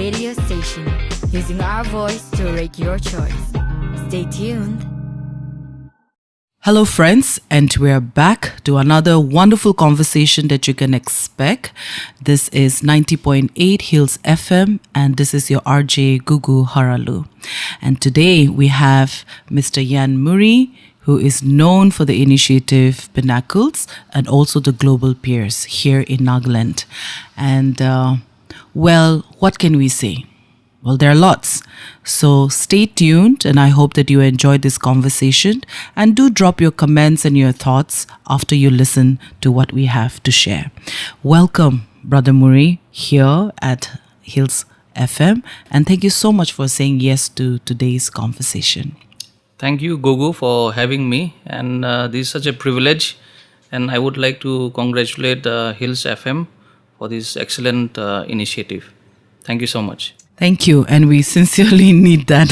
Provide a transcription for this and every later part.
radio station, using our voice to rate your choice. Stay tuned. Hello, friends, and we're back to another wonderful conversation that you can expect. This is 90.8 Hills FM, and this is your RJ Gugu Haralu. And today we have Mr. Yan Murry, who is known for the initiative Pinnacles and also the global peers here in Nagaland. And, what can we say? Well, there are lots. So stay tuned, and I hope that you enjoyed this conversation. And do drop your comments and your thoughts after you listen to what we have to share. Welcome, Brother Murry, here at Hills FM. And thank you so much for saying yes to today's conversation. Thank you, Gugu, for having me. And this is such a privilege. And I would like to congratulate Hills FM for this excellent initiative. Thank you so much. Thank you. And we sincerely need that.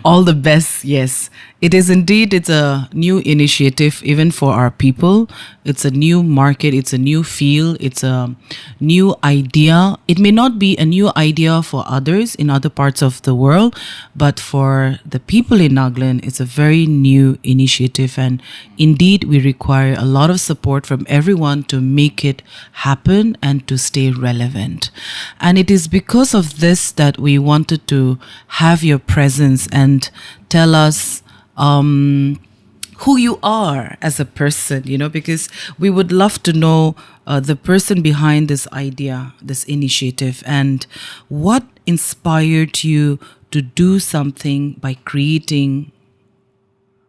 All the best. Yes, it is indeed. It's a new initiative, even for our people. It's a new market. It's a new field. It's a new idea. It may not be a new idea for others in other parts of the world, but for the people in Nagaland, it's a very new initiative. And indeed, we require a lot of support from everyone to make it happen and to stay relevant. And it is because of this that we wanted to have your presence and tell us who you are as a person, because we would love to know the person behind this idea, this initiative, and what inspired you to do something by creating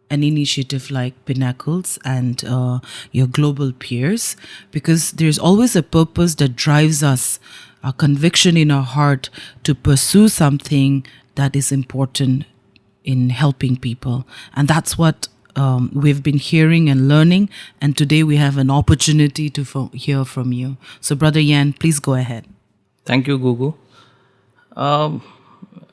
an initiative like Pinnacles and your global peers, because there's always a purpose that drives us, a conviction in our heart to pursue something that is important in helping people. And that's what we've been hearing and learning. And today we have an opportunity to hear from you. So Brother Yan, please go ahead. Thank you, Gugu.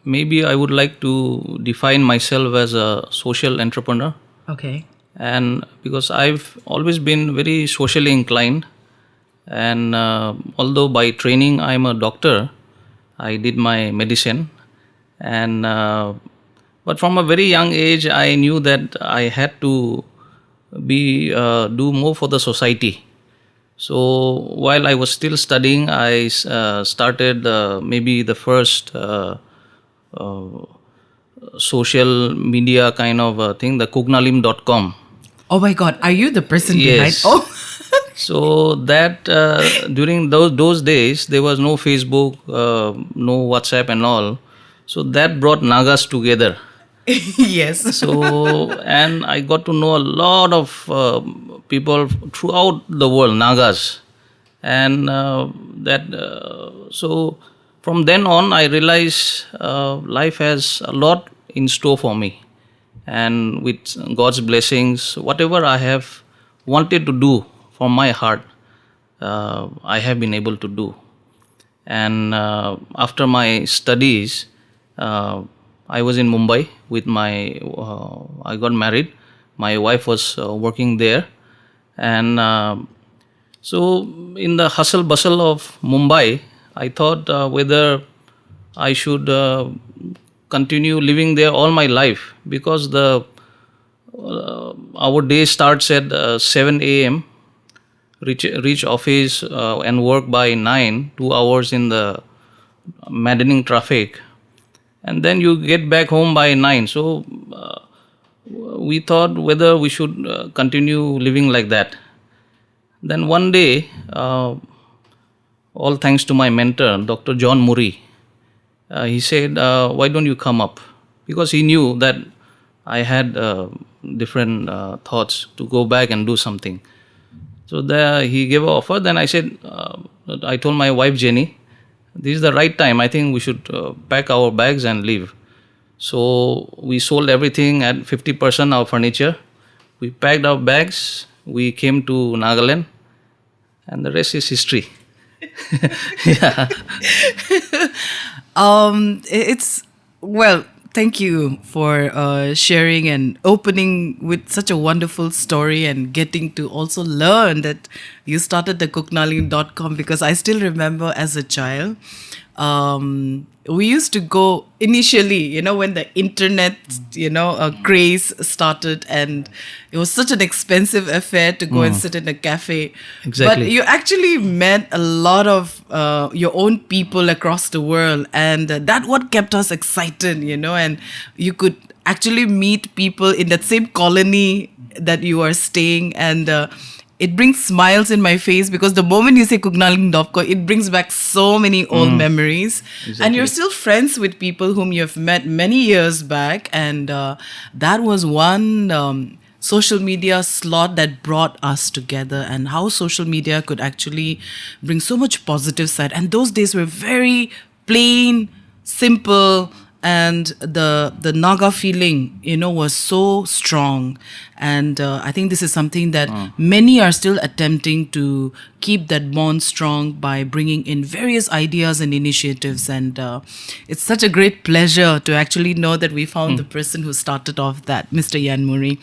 Maybe I would like to define myself as a social entrepreneur. Okay. And because I've always been very socially inclined. And although by training I'm a doctor, I did my medicine. And but from a very young age, I knew that I had to do more for the society. So while I was still studying, I started maybe the first social media kind of thing, the Kugnalim.com. Oh my God, are you the person Yes. behind? Oh. So that during those days, there was no Facebook, no WhatsApp and all. So that brought Nagas together. Yes. So, and I got to know a lot of people throughout the world, Nagas. And so from then on, I realized life has a lot in store for me. And with God's blessings, whatever I have wanted to do from my heart, I have been able to do. And after my studies, I was in Mumbai with I got married. My wife was working there. And so in the hustle bustle of Mumbai, I thought whether I should continue living there all my life, because our day starts at 7 a.m., reach office and work by 9, 2 hours in the maddening traffic. And then you get back home by 9. So we thought whether we should continue living like that. Then one day, all thanks to my mentor, Dr. John Murry, he said, why don't you come up? Because he knew that I had different thoughts to go back and do something. So there he gave an offer. Then I said, I told my wife Jenny, this is the right time. I think we should pack our bags and leave. So we sold everything at 50%, our furniture. We packed our bags. We came to Nagaland, and the rest is history. Yeah. Thank you for sharing and opening with such a wonderful story and getting to also learn that you started the Kugnalim.com, because I still remember as a child we used to go initially, when the internet, craze started, and it was such an expensive affair to go and sit in a cafe. Exactly. But you actually met a lot of your own people across the world, and that what kept us excited, and you could actually meet people in that same colony that you are staying, and it brings smiles in my face, because the moment you say Kugnaling Dopko, it brings back so many old memories. Exactly. And you're still friends with people whom you've met many years back. And that was one social media slot that brought us together, and how social media could actually bring so much positive side. And those days were very plain, simple, and the Naga feeling, was so strong. And I think this is something that many are still attempting to keep that bond strong by bringing in various ideas and initiatives. And it's such a great pleasure to actually know that we found the person who started off that, Mr. Yan Murry.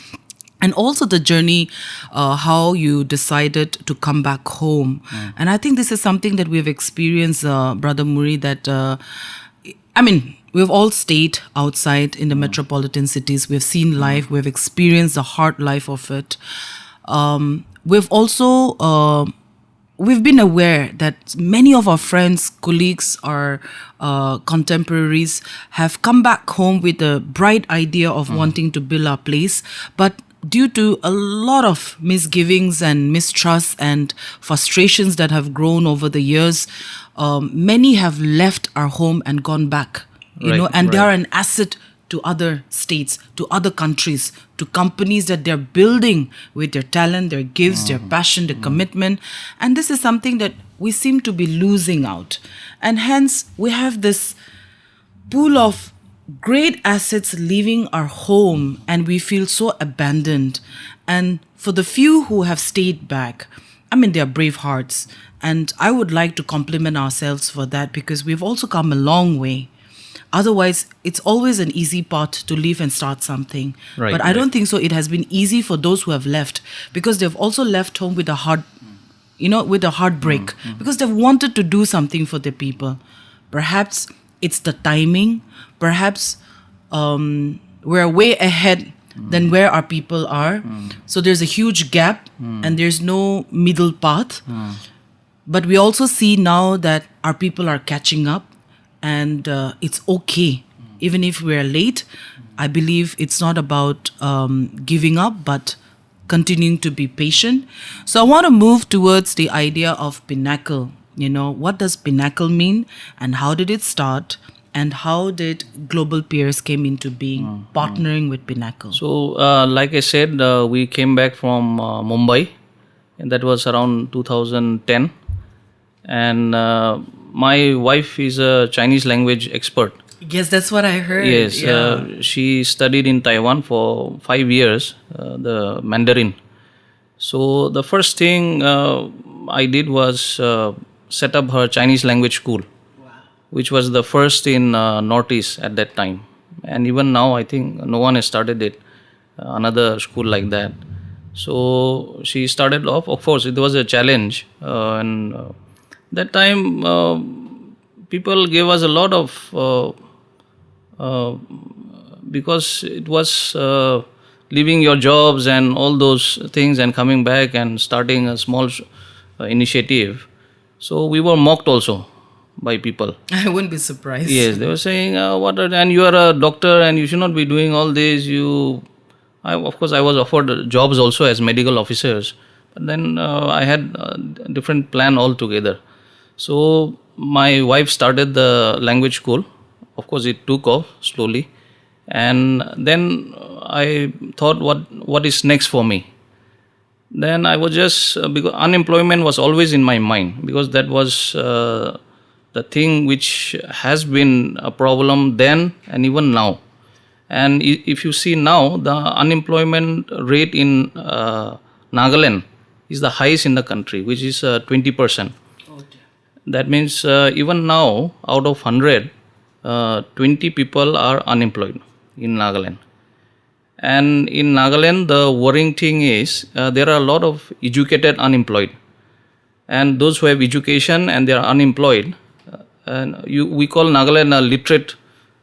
And also the journey, how you decided to come back home. And I think this is something that we've experienced, Brother Murry, that, we've all stayed outside in the metropolitan cities. We've seen life. We've experienced the hard life of it. We've also... we've been aware that many of our friends, colleagues, our contemporaries have come back home with a bright idea of wanting to build our place. But due to a lot of misgivings and mistrust and frustrations that have grown over the years, many have left our home and gone back, and they are an asset to other states, to other countries, to companies that they're building with their talent, their gifts, their passion, their commitment. And this is something that we seem to be losing out. And hence, we have this pool of great assets leaving our home, and we feel so abandoned. And for the few who have stayed back, they are brave hearts. And I would like to compliment ourselves for that, because we've also come a long way. Otherwise, it's always an easy path to leave and start something. Right, but I don't think so. It has been easy for those who have left, because they've also left home with a heartbreak, because they've wanted to do something for their people. Perhaps it's the timing. Perhaps we're way ahead than where our people are. So there's a huge gap, and there's no middle path. But we also see now that our people are catching up, and it's okay. Even if we're late, I believe it's not about giving up, but continuing to be patient. So I want to move towards the idea of Pinnacle. What does Pinnacle mean, and how did it start? And how did Global Peers came into being, partnering with Pinnacle? So, like I said, we came back from Mumbai, and that was around 2010. And my wife is a Chinese language expert. Yes, that's what I heard. Yes, she studied in Taiwan for 5 years, the Mandarin. So the first thing I did was set up her Chinese language school, which was the first in Northeast at that time. And even now, I think no one has started it, another school like that. So she started off. Of course, it was a challenge. And that time, people gave us a lot of, because it was leaving your jobs and all those things and coming back and starting a small initiative. So we were mocked also by people. I wouldn't be surprised. Yes, they were saying, and you are a doctor and you should not be doing all this. Of course, I was offered jobs also as medical officers. But then I had a different plan altogether. So my wife started the language school. Of course, it took off slowly. And then I thought, what is next for me? Then I was just, because unemployment was always in my mind, because that was the thing which has been a problem then and even now. And if you see now, the unemployment rate in Nagaland is the highest in the country, which is 20%. That means even now, out of 100, 20 people are unemployed in Nagaland. And in Nagaland, the worrying thing is there are a lot of educated unemployed. And those who have education and they are unemployed, and we call Nagaland a literate,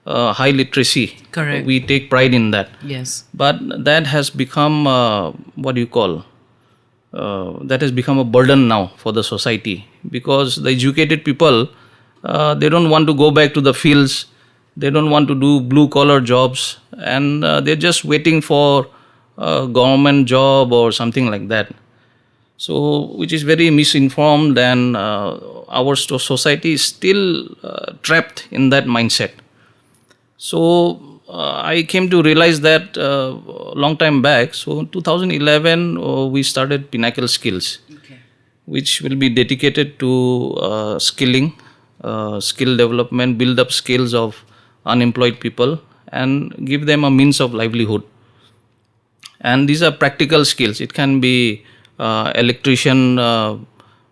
high literacy. Correct. We take pride in that. Yes. But that has become that has become a burden now for the society, because the educated people, they don't want to go back to the fields, they don't want to do blue collar jobs, and they're just waiting for a government job or something like that. So, which is very misinformed, and our society is still trapped in that mindset. So I came to realize that a long time back. So in 2011, we started Pinnacle Skills, which will be dedicated to skilling, skill development, build up skills of unemployed people, and give them a means of livelihood. And these are practical skills. It can be electrician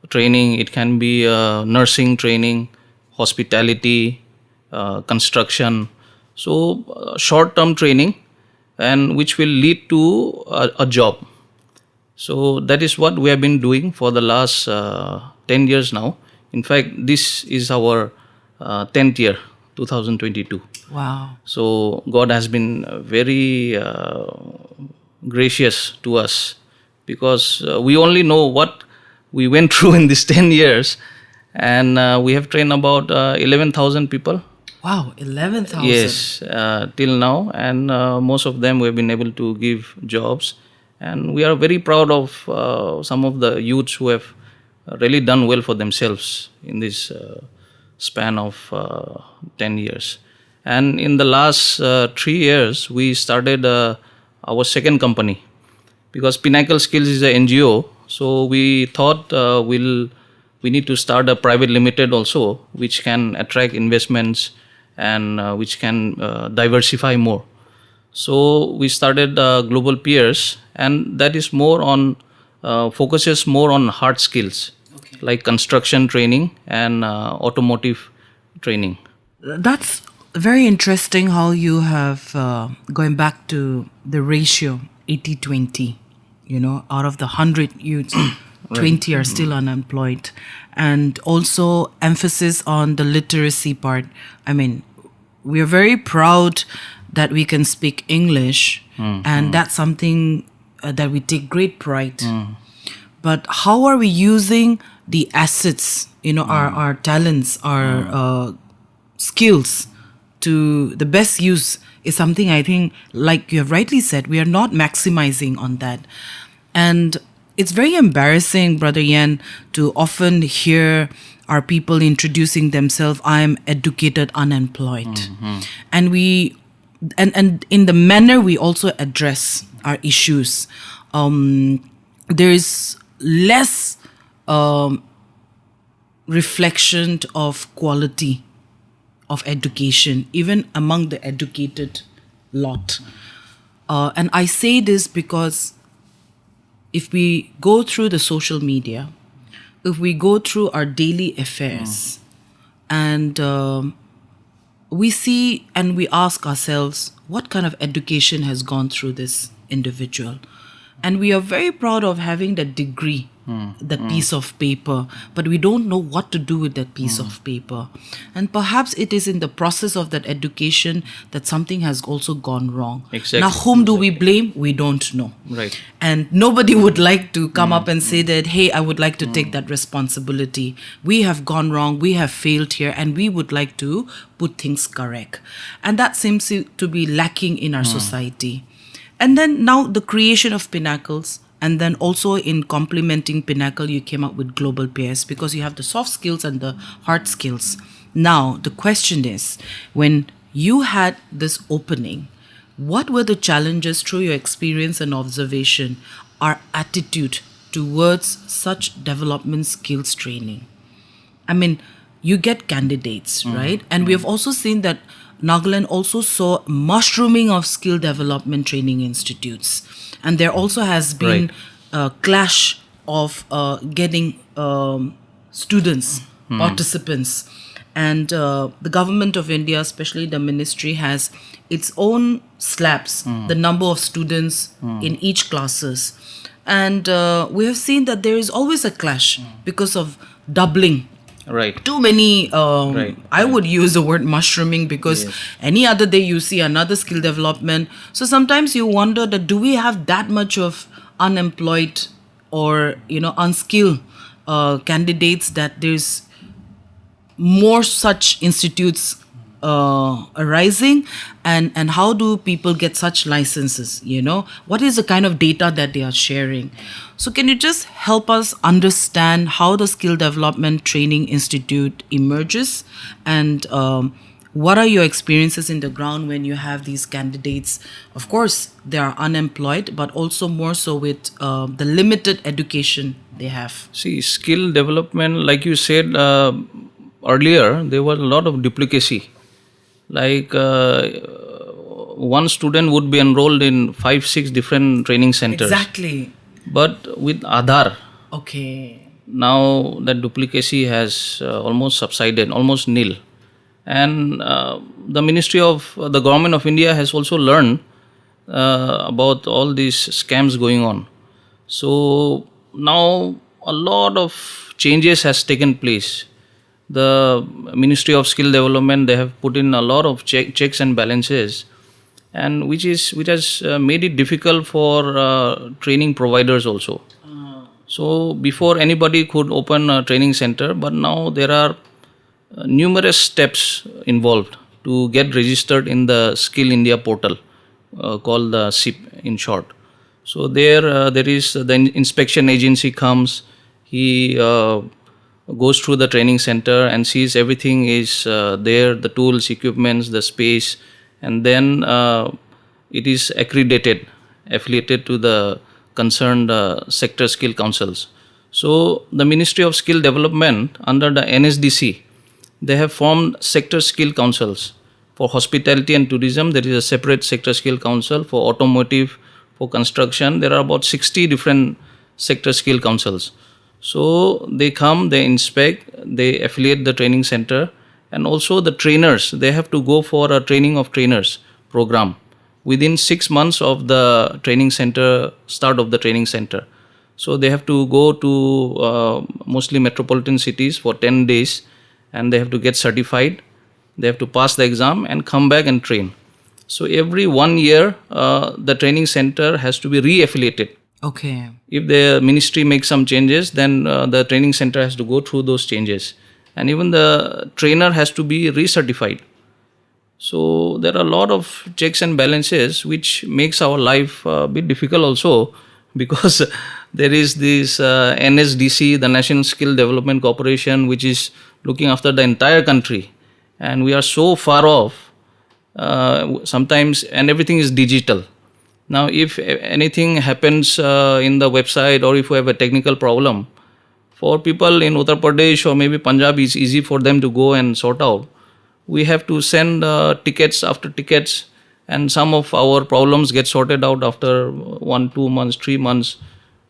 training, it can be nursing training, hospitality, construction. So short-term training, and which will lead to a job. So that is what we have been doing for the last 10 years now. In fact, this is our 10th year, 2022. Wow. So God has been very gracious to us, because we only know what we went through in these 10 years, and we have trained about 11,000 people. Wow, 11,000. Yes, till now, and most of them we have been able to give jobs, and we are very proud of some of the youths who have really done well for themselves in this span of 10 years. And in the last 3 years, we started our second company, because Pinnacle Skills is an NGO. So we thought we need to start a private limited also, which can attract investments and which can diversify more. So we started Global Peers, and that is more on focuses more on hard skills, like construction training and automotive training. That's very interesting how you have, going back to the ratio 80-20, out of the 100 youths, 20 are still unemployed. And also emphasis on the literacy part. I mean, we are very proud that we can speak English, and that's something that we take great pride. But how are we using the assets, our talents, our skills to the best use is something I think, like you have rightly said, we are not maximizing on that. And it's very embarrassing, Brother Yan, to often hear our people introducing themselves, I am educated, unemployed. And and in the manner we also address our issues, there is less reflection of quality of education, even among the educated lot. And I say this because if we go through the social media, if we go through our daily affairs, and we see and we ask ourselves, what kind of education has gone through this individual? And we are very proud of having that degree, that piece of paper, but we don't know what to do with that piece of paper. And perhaps it is in the process of that education that something has also gone wrong. Exactly. Now, whom do we blame? We don't know. Right. And nobody would like to come up and say that, hey, I would like to take that responsibility. We have gone wrong, we have failed here, and we would like to put things correct. And that seems to be lacking in our society. And then now the creation of Pinnacles, and then also in complementing Pinnacle, you came up with Global Peers, because you have the soft skills and the hard skills. Now, the question is, when you had this opening, what were the challenges through your experience and observation, our attitude towards such development skills training? I mean, you get candidates, right? And we have also seen that Nagaland also saw mushrooming of skill development training institutes. And there also has been a clash of getting students, participants. And the government of India, especially the ministry, has its own slabs, the number of students in each classes. And we have seen that there is always a clash because of doubling Right. Too many, Right. I would use the word mushrooming, because Yes. any other day you see another skill development. So sometimes you wonder that, do we have that much of unemployed or, unskilled candidates, that there's more such institutes arising, and how do people get such licenses? What is the kind of data that they are sharing? So can you just help us understand how the skill development training institute emerges, and what are your experiences in the ground when you have these candidates? Of course they are unemployed, but also more so with the limited education they have. See, skill development, like you said earlier, there was a lot of duplicacy. Like one student would be enrolled in 5-6 different training centers. Exactly. But with Aadhaar, Okay. now that duplicacy has almost subsided, almost nil. And the government of India has also learned about all these scams going on. So now a lot of changes has taken place. The Ministry of Skill Development, they have put in a lot of checks and balances, and which has made it difficult for training providers also. So before, anybody could open a training center, but now there are numerous steps involved to get registered in the Skill India portal, called the SIP in short. So there is the inspection agency comes, he goes through the training center and sees everything is there, the tools, equipments, the space, and then it is affiliated to the concerned sector skill councils. So the Ministry of Skill Development under the NSDC, they have formed sector skill councils. For hospitality and tourism, there is a separate sector skill council. For automotive, for construction, there are about 60 different sector skill councils. So they come, they inspect, they affiliate the training center, and also the trainers, they have to go for a training of trainers program within 6 months of the training center, start of the training center. So they have to go to mostly metropolitan cities for 10 days, and they have to get certified. They have to pass the exam and come back and train. So every 1 year, the training center has to be re-affiliated. Okay. If the ministry makes some changes, then the training center has to go through those changes. And even the trainer has to be recertified. So there are a lot of checks and balances, which makes our life a bit difficult also, because there is this NSDC, the National Skill Development Corporation, which is looking after the entire country. And we are so far off sometimes, and everything is digital. Now, if anything happens in the website, or if we have a technical problem, for people in Uttar Pradesh or maybe Punjab, it's easy for them to go and sort out. We have to send tickets after tickets, and some of our problems get sorted out after 1, 2 months, 3 months,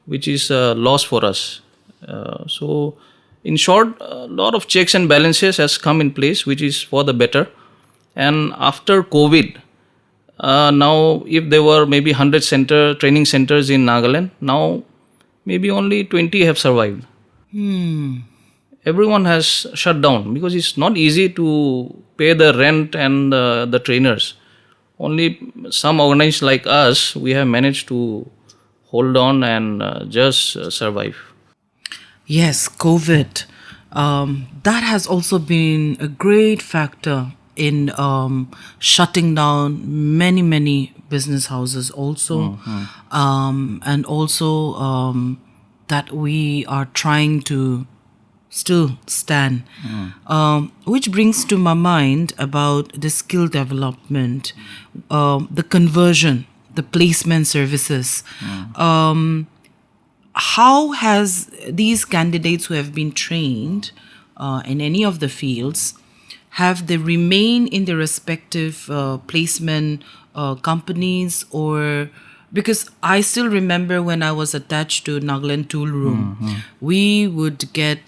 which is a loss for us. So, in short, a lot of checks and balances has come in place, which is for the better. And after COVID, now if there were maybe 100 training centers in Nagaland, now maybe only 20 have survived. Everyone has shut down because it's not easy to pay the rent and the trainers. Only some organizations like us, we have managed to hold on and just survive. Yes, COVID. That has also been a great factor in shutting down many business houses also. And also that we are trying to still stand. Which brings to my mind about the skill development, the conversion, the placement services. How has these candidates who have been trained in any of the fields, have they remained in their respective placement companies? Or because I still remember when I was attached to Nagaland Tool Room, we would get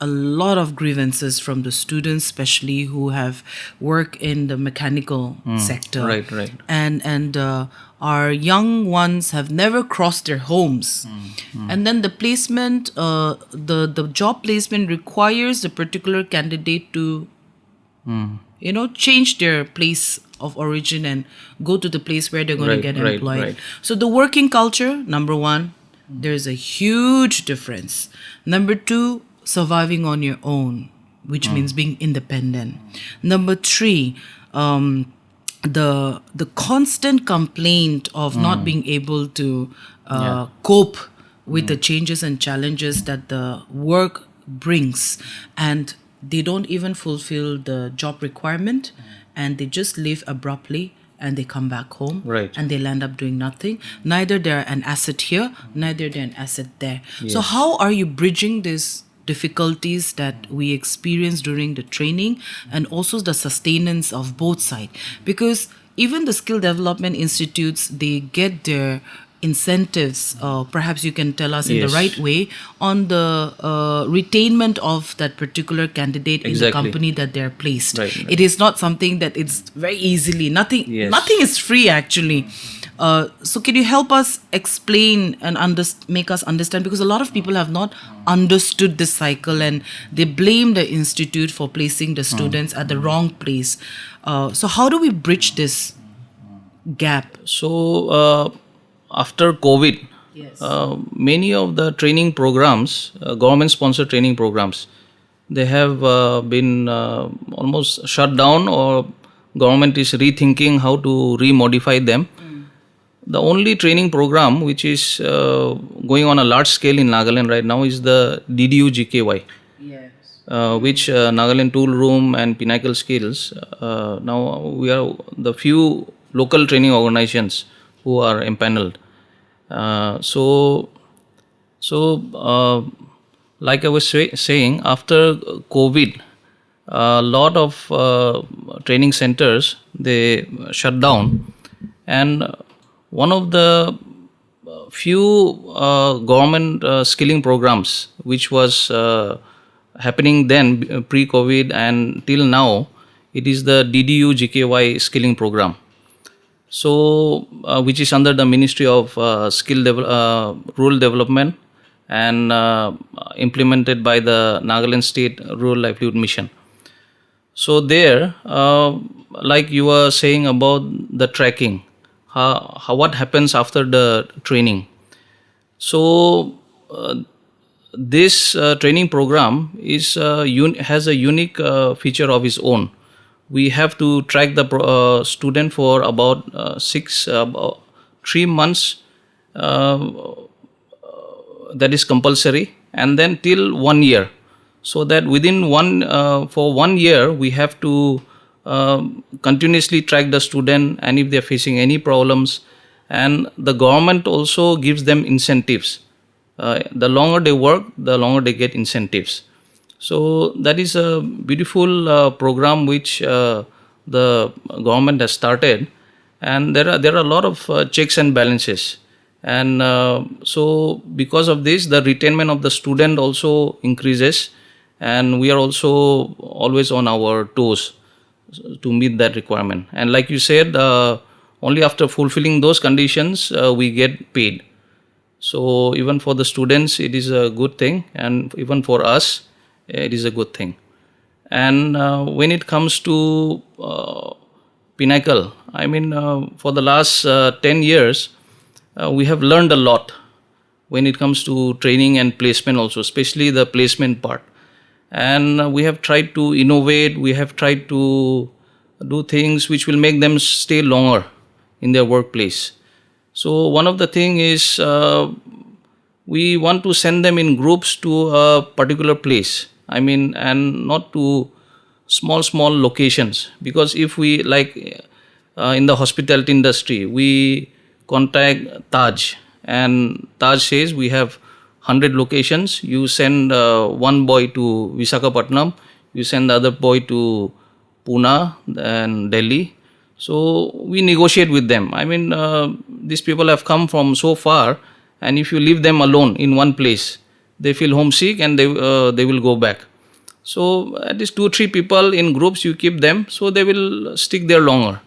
a lot of grievances from the students, especially who have worked in the mechanical sector. Right. And our young ones have never crossed their homes. And then the placement, the job placement requires the particular candidate to, change their place of origin and go to the place where they're going to get employed. Right. So the working culture, number one, there's a huge difference. Number two, surviving on your own, which means being independent. Number three, the constant complaint of not being able to cope with the changes and challenges that the work brings, and they don't even fulfill the job requirement, and they just leave abruptly and they come back home, and they'll end up doing nothing. Neither they're an asset here, neither they're an asset there. So how are you bridging these difficulties that we experience during the training and also the sustenance of both sides? Because even the skill development institutes, they get their incentives, perhaps you can tell us in the right way, on the retainment of that particular candidate in the company that they're placed. It is not something that it's very easily, nothing is free actually. So can you help us explain and make us understand, because a lot of people have not understood this cycle and they blame the institute for placing the students at the wrong place. So how do we bridge this gap? So after COVID, many of the training programs, government-sponsored training programs, they have been almost shut down, or government is rethinking how to remodify them. The only training program which is going on a large scale in Nagaland right now is the DDU GKY, which Nagaland Tool Room and Pinnacle Skills. Now we are the few local training organizations who are empaneled. So like I was saying, after COVID, a lot of training centers, they shut down, and one of the few government skilling programs which was happening then pre-COVID and till now, it is the DDU GKY skilling program. So, which is under the Ministry of Rural Development and implemented by the Nagaland State Rural Livelihood Mission. So there, like you were saying about the tracking, what happens after the training. So this training program is has a unique feature of its own. We have to track the student for about 3 months. That is compulsory, and then till 1 year. So that within for 1 year, we have to continuously track the student, and if they are facing any problems, and the government also gives them incentives. The longer they work, the longer they get incentives. So that is a beautiful program which the government has started, and there are a lot of checks and balances, and so because of this, the retainment of the student also increases, and we are also always on our toes to meet that requirement. And like you said, only after fulfilling those conditions we get paid. So even for the students it is a good thing, and even for us it is a good thing. And when it comes to Pinnacle, I mean, for the last 10 years, we have learned a lot when it comes to training and placement also, especially the placement part. And we have tried to innovate, we have tried to do things which will make them stay longer in their workplace. So one of the thing is we want to send them in groups to a particular place. I mean, and not to small locations, because if we like in the hospitality industry, we contact Taj, and Taj says we have 100 locations. You send one boy to Visakhapatnam, you send the other boy to Pune and Delhi. So we negotiate with them. I mean, these people have come from so far, and if you leave them alone in one place, they feel homesick and they will go back. So at least 2-3 people in groups you keep them, so they will stick there longer.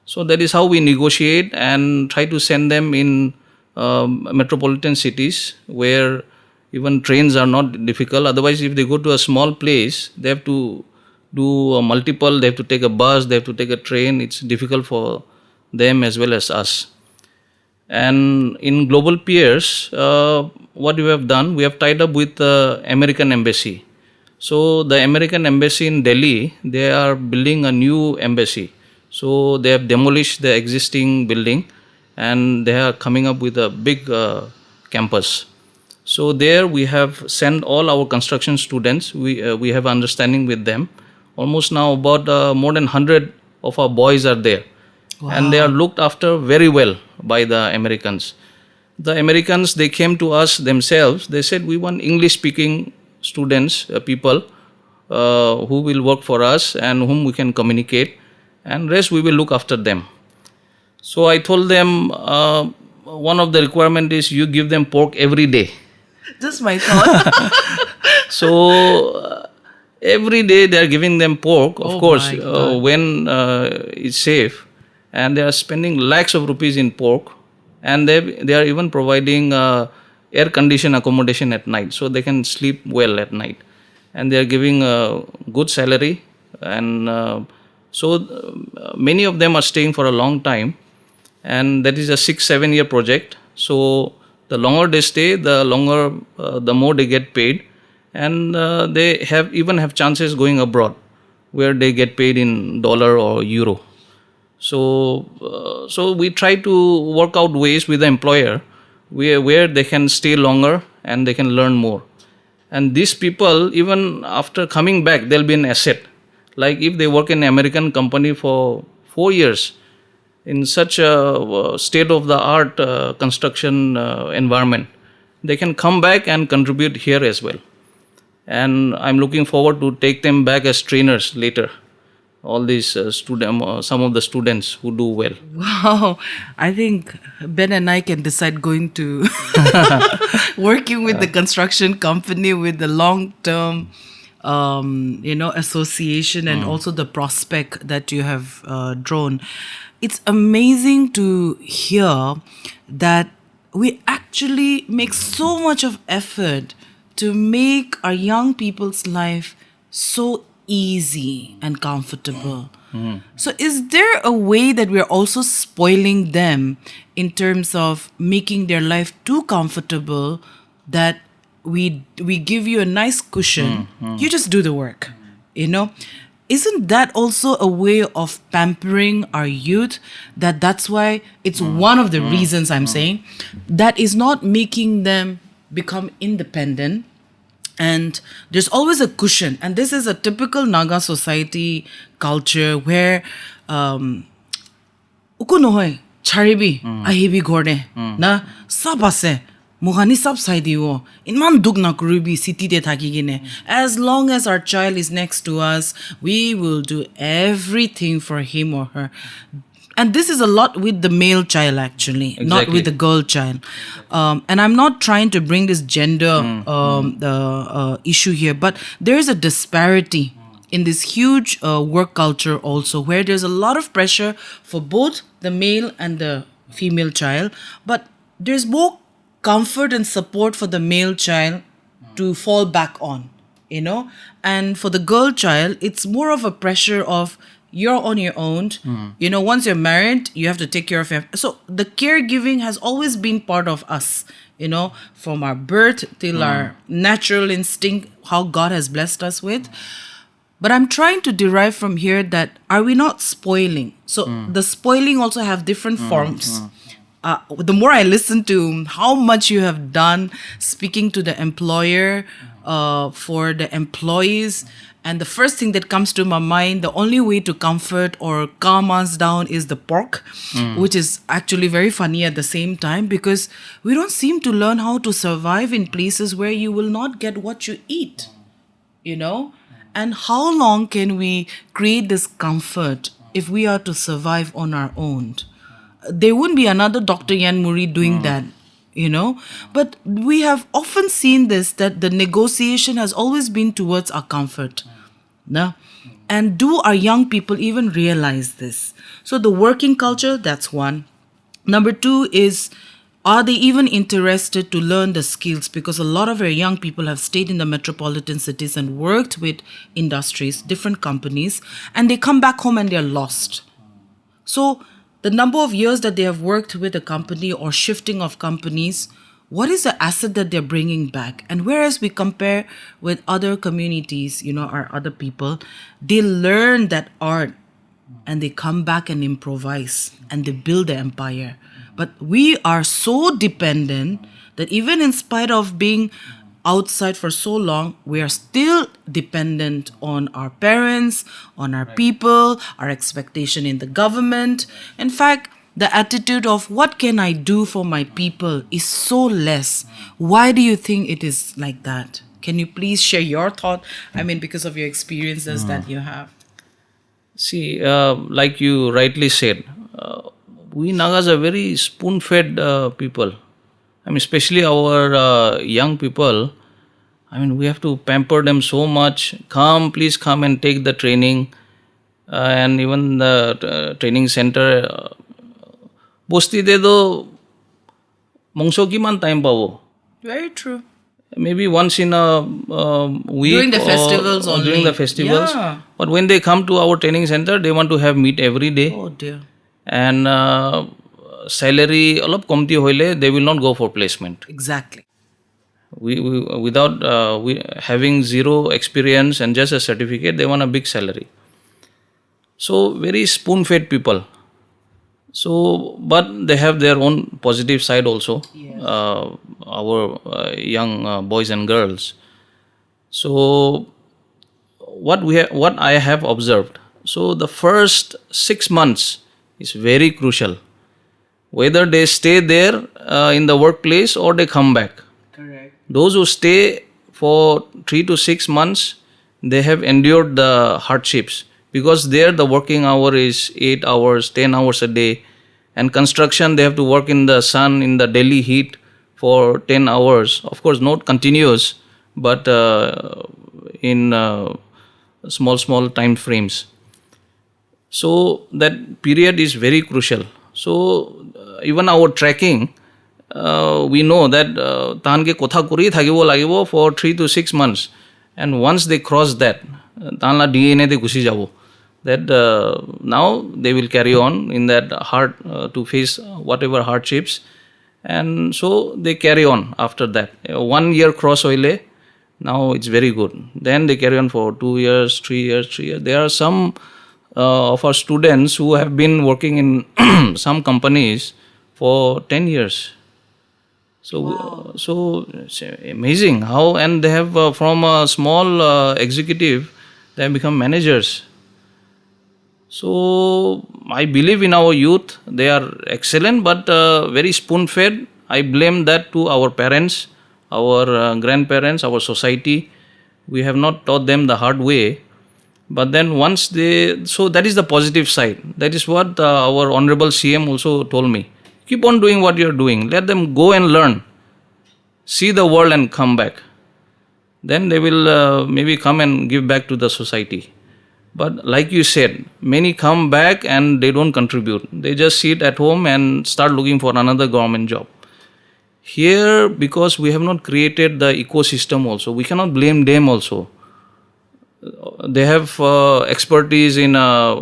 So that is how we negotiate and try to send them in metropolitan cities where even trains are not difficult. Otherwise, if they go to a small place, they have to do multiple. They have to take a bus, they have to take a train. It's difficult for them as well as us. And in global peers, what we have done, we have tied up with the American embassy. So the American embassy in Delhi, they are building a new embassy. So they have demolished the existing building and they are coming up with a big campus. So there we have sent all our construction students. We have understanding with them. Almost now about more than 100 of our boys are there. Wow. And they are looked after very well by the Americans. The Americans, they came to us themselves. They said, we want English-speaking students, people who will work for us and whom we can communicate. And rest, we will look after them. So I told them, one of the requirement is you give them pork every day. Just my thought. So every day they are giving them pork, of course, when it's safe. And they are spending lakhs of rupees in pork. And they are even providing air-conditioned accommodation at night, so they can sleep well at night. And they are giving a good salary. And so many of them are staying for a long time. And that is a 6-7 year project. So the longer they stay, the more they get paid. And they even have chances going abroad where they get paid in dollar or euro. So we try to work out ways with the employer where they can stay longer and they can learn more. And these people, even after coming back, they'll be an asset. Like if they work in an American company for 4 years in such a state-of-the-art construction environment, they can come back and contribute here as well. And I'm looking forward to take them back as trainers later. All these some of the students who do well. Wow. I think Ben and I can decide going to working with the construction company with the long-term association and also the prospect that you have drawn. It's amazing to hear that we actually make so much of effort to make our young people's life so easy and comfortable. So is there a way that we're also spoiling them in terms of making their life too comfortable that we give you a nice cushion, you just do the work, Isn't that also a way of pampering our youth? That's why it's one of the reasons I'm saying that is not making them become independent. And there's always a cushion. And this is a typical Naga society culture where uko nohoy charibi ahibi gorde na sab ase muhani sab saidiwo inman duk na kuribi city te thakigine. As long as our child is next to us, we will do everything for him or her. And this is a lot with the male child, actually, not with the girl child. And I'm not trying to bring this gender issue here, but there is a disparity in this huge work culture also, where there's a lot of pressure for both the male and the female child, but there's more comfort and support for the male child to fall back on, And for the girl child, it's more of a pressure of, you're on your own. Once you're married, you have to take care of your... So the caregiving has always been part of us, from our birth till our natural instinct, how God has blessed us with. But I'm trying to derive from here that, are we not spoiling? So the spoiling also have different forms. The more I listen to how much you have done speaking to the employer for the employees, and the first thing that comes to my mind, the only way to comfort or calm us down is the pork, which is actually very funny at the same time, because we don't seem to learn how to survive in places where you will not get what you eat, And how long can we create this comfort if we are to survive on our own? There wouldn't be another Dr. Yan Murry doing that, But we have often seen this, that the negotiation has always been towards our comfort. No? And do our young people even realize this? So the working culture, that's one. Number two is, are they even interested to learn the skills? Because a lot of our young people have stayed in the metropolitan cities and worked with industries, different companies, and they come back home and they're lost. So the number of years that they have worked with a company or shifting of companies, what is the asset that they're bringing back? And whereas we compare with other communities, our other people, they learn that art and they come back and improvise and they build the empire. But we are so dependent that even in spite of being outside for so long, we are still dependent on our parents, on our people, our expectation in the government. In fact, the attitude of what can I do for my people is so less. Why do you think it is like that? Can you please share your thought? I mean, because of your experiences that you have. See, like you rightly said, we Nagas are very spoon-fed people. I mean, especially our young people. I mean, we have to pamper them so much. Please come and take the training. And even the training center, bosti de do mongso kiman time pavo. Very true. Maybe once in a week. During the festivals only. During the festivals. Yeah. But when they come to our training center, they want to have meet every day. Oh dear. And salary alop komti hoile, they will not go for placement. Exactly. Without having zero experience and just a certificate, they want a big salary. So very spoon-fed people. So, but they have their own positive side also. Yes. Our young boys and girls. So, what I have observed. So, the first 6 months is very crucial. Whether they stay there in the workplace or they come back. Correct. Those who stay for 3 to 6 months, they have endured the hardships. Because there the working hour is 8 hours, 10 hours a day. And construction, they have to work in the sun, in the Delhi heat for 10 hours. Of course, not continuous, but in small time frames. So that period is very crucial. So even our tracking, we know that tahanke kotha kori thakibo lagibo for 3 to 6 months. And once they cross that, tahanla DNA de gusi jabo. That now they will carry on in that hard to face whatever hardships, and so they carry on after that. 1 year cross oile, now it's very good. Then they carry on for 2 years, 3 years. There are some of our students who have been working in some companies for 10 years. So, wow. So it's amazing how, and they have from a small executive, they have become managers. So, I believe in our youth, they are excellent but very spoon-fed. I blame that to our parents, our grandparents, our society. We have not taught them the hard way. But then once so that is the positive side. That is what our Honorable CM also told me. Keep on doing what you are doing. Let them go and learn. See the world and come back. Then they will maybe come and give back to the society. But like you said, many come back and they don't contribute. They just sit at home and start looking for another government job. Here, because we have not created the ecosystem also, we cannot blame them also. They have expertise in,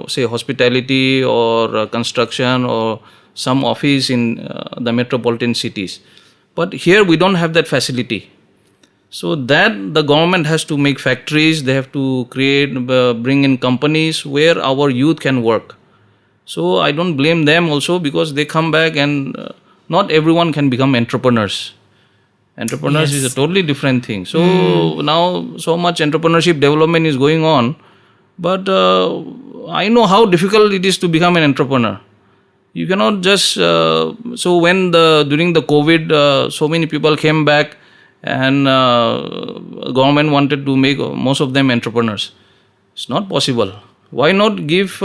say, hospitality or construction or some office in the metropolitan cities. But here we don't have that facility. So that the government has to make factories, they have to create, bring in companies where our youth can work. So I don't blame them also because they come back and not everyone can become entrepreneurs. Entrepreneurs is a totally different thing. So now so much entrepreneurship development is going on, but I know how difficult it is to become an entrepreneur. You cannot just, so when during the COVID, so many people came back and government wanted to make most of them entrepreneurs. It's not possible. Why not give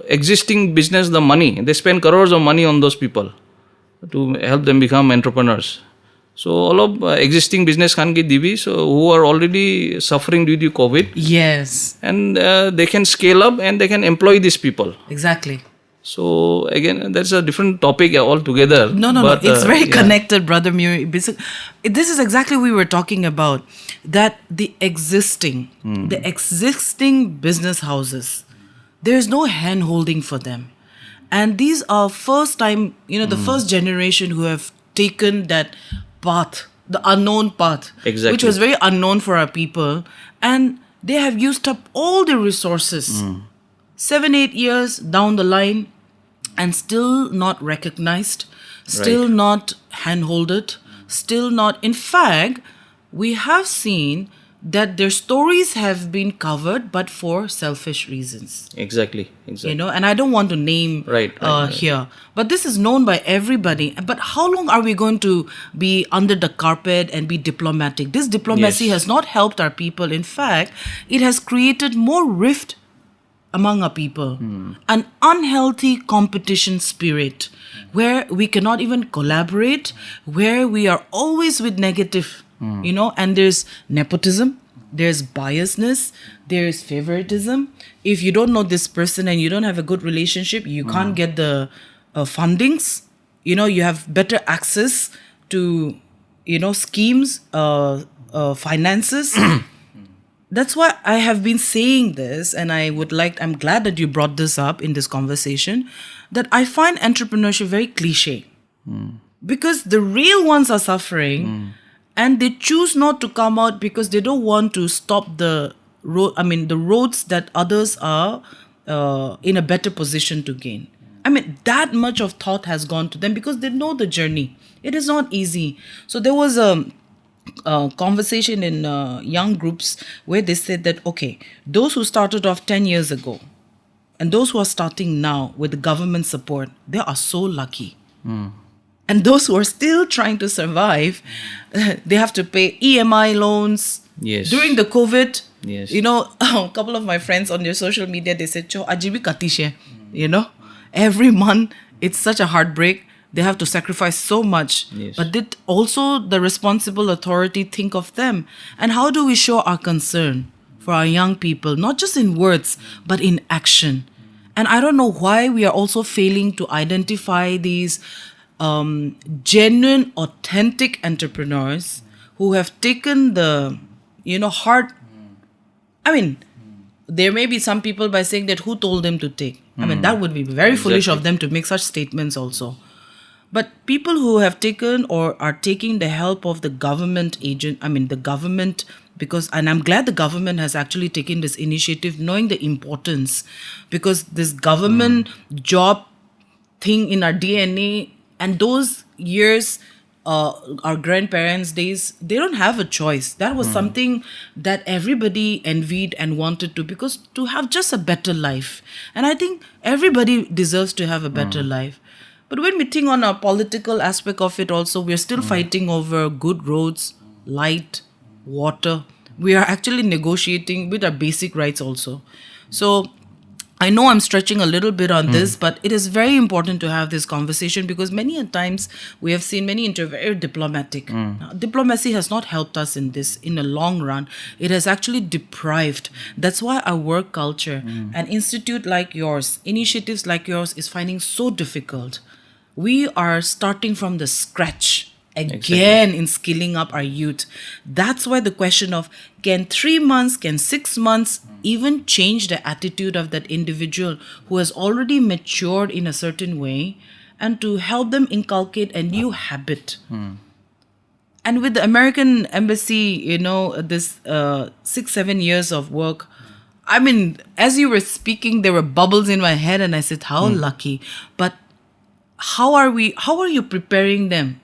existing business the money? They spend crores of money on those people to help them become entrepreneurs. So all of existing business can get divi, so who are already suffering due to COVID, Yes, and they can scale up and they can employ these people. exactly. So again, that's a different topic altogether. No. But, It's very yeah. connected, brother Murry. This is exactly what we were talking about. That the existing business houses, there's no hand holding for them, and these are first time, the first generation who have taken that path, the unknown path, Exactly. which was very unknown for our people, and they have used up all the resources. 7-8 years down the line, and still not recognized, still Right. not handholded, still not. In fact, we have seen that their stories have been covered, but for selfish reasons. Exactly. And I don't want to name Right. here, but this is known by everybody. But how long are we going to be under the carpet and be diplomatic? This diplomacy Yes. has not helped our people. In fact, it has created more rift among our people, an unhealthy competition spirit where we cannot even collaborate, where we are always with negative, and there's nepotism, there's biasness, there's favoritism. If you don't know this person and you don't have a good relationship, you can't get the fundings. You have better access to, schemes, finances. That's why I have been saying this, and I'm glad that you brought this up in this conversation, that I find entrepreneurship very cliche. Because the real ones are suffering, and they choose not to come out because they don't want to stop the roads that others are in a better position to gain. That much of thought has gone to them because they know the journey. It is not easy. So there was a conversation in young groups where they said that, okay, those who started off 10 years ago and those who are starting now with the government support, they are so lucky. And those who are still trying to survive, they have to pay EMI loans. Yes. During the COVID, Yes. a couple of my friends on their social media, they said, Cho, ajibi katishe. Every month, it's such a heartbreak. They have to sacrifice so much. Yes. But did also the responsible authority think of them? And how do we show our concern for our young people, not just in words, but in action? And I don't know why we are also failing to identify these genuine, authentic entrepreneurs who have taken the, hard. There may be some people by saying that who told them to take. That would be very foolish of them to make such statements also. But people who have taken or are taking the help of the government the government, and I'm glad the government has actually taken this initiative, knowing the importance, because this government job thing in our DNA, and those years, our grandparents' days, they don't have a choice. That was something that everybody envied and wanted because to have just a better life. And I think everybody deserves to have a better life. But when we think on a political aspect of it also, we're still fighting over good roads, light, water. We are actually negotiating with our basic rights also. So I know I'm stretching a little bit on this, but it is very important to have this conversation because many a times we have seen many very diplomatic. Diplomacy has not helped us in the long run. It has actually deprived. That's why our work culture, an institute like yours, initiatives like yours is finding so difficult. We are starting from the scratch again in skilling up our youth. That's why the question of can 3 months, can 6 months even change the attitude of that individual who has already matured in a certain way, and to help them inculcate a new habit. And with the American embassy, this 6-7 years of work, as you were speaking, there were bubbles in my head and I said, how lucky. But how are you preparing them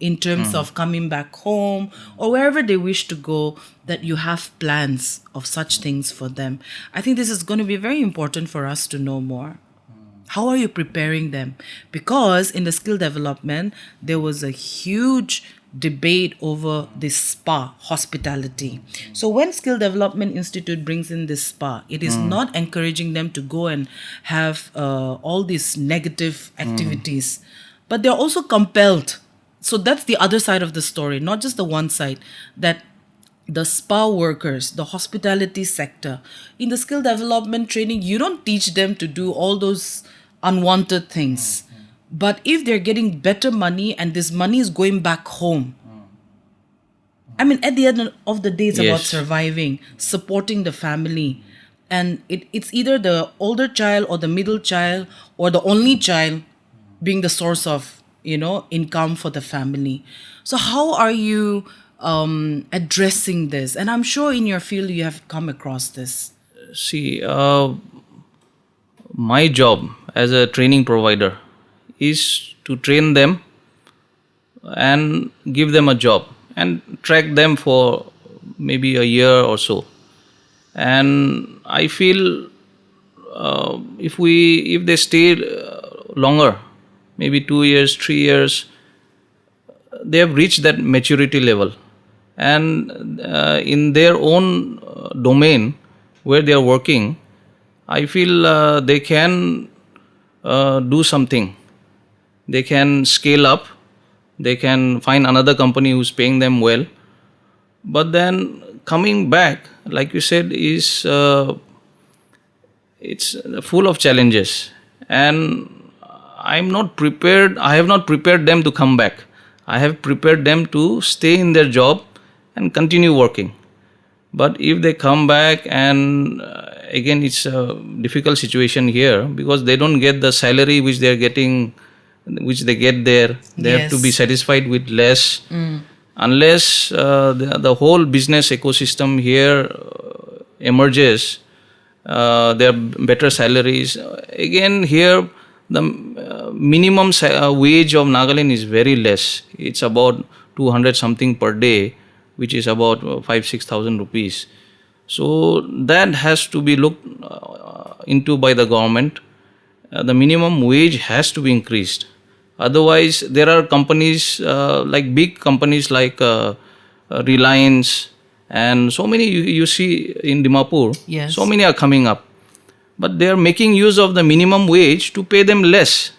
in terms of coming back home or wherever they wish to go, that you have plans of such things for them? I think this is going to be very important for us to know more. How are you preparing them? Because in the skill development, there was a huge debate over this spa hospitality. So when Skill Development Institute brings in this spa, it is not encouraging them to go and have all these negative activities, but they're also compelled So that's the other side of the story, not just the one side, that the spa workers, the hospitality sector, in the skill development training, you don't teach them to do all those unwanted things. But if they're getting better money and this money is going back home, I mean, at the end of the day, it's about Yes. surviving, supporting the family. And it's either the older child or the middle child or the only child being the source of, income for the family. So how are you addressing this? And I'm sure in your field you have come across this. See, my job as a training provider is to train them and give them a job and track them for maybe a year or so. And I feel if they stay longer, maybe 2 years, 3 years, they have reached that maturity level, and in their own domain where they are working, I feel they can do something. They can scale up. They can find another company who's paying them well. But then coming back, like you said, is it's full of challenges, and I'm not prepared. I have not prepared them to come back. I have prepared them to stay in their job and continue working. But if they come back, and again, it's a difficult situation here because they don't get the salary which they are getting, which they get there. They have to be Yes. satisfied with less. Unless the whole business ecosystem here emerges, there are better salaries. Again, here the minimum wage of Nagaland is very less. It's about 200 something per day, which is about 5,000-6,000 rupees. So that has to be looked into by the government. The minimum wage has to be increased. Otherwise, there are companies like big companies like Reliance, and so many you see in Dimapur. Yes. So many are coming up, but they are making use of the minimum wage to pay them less.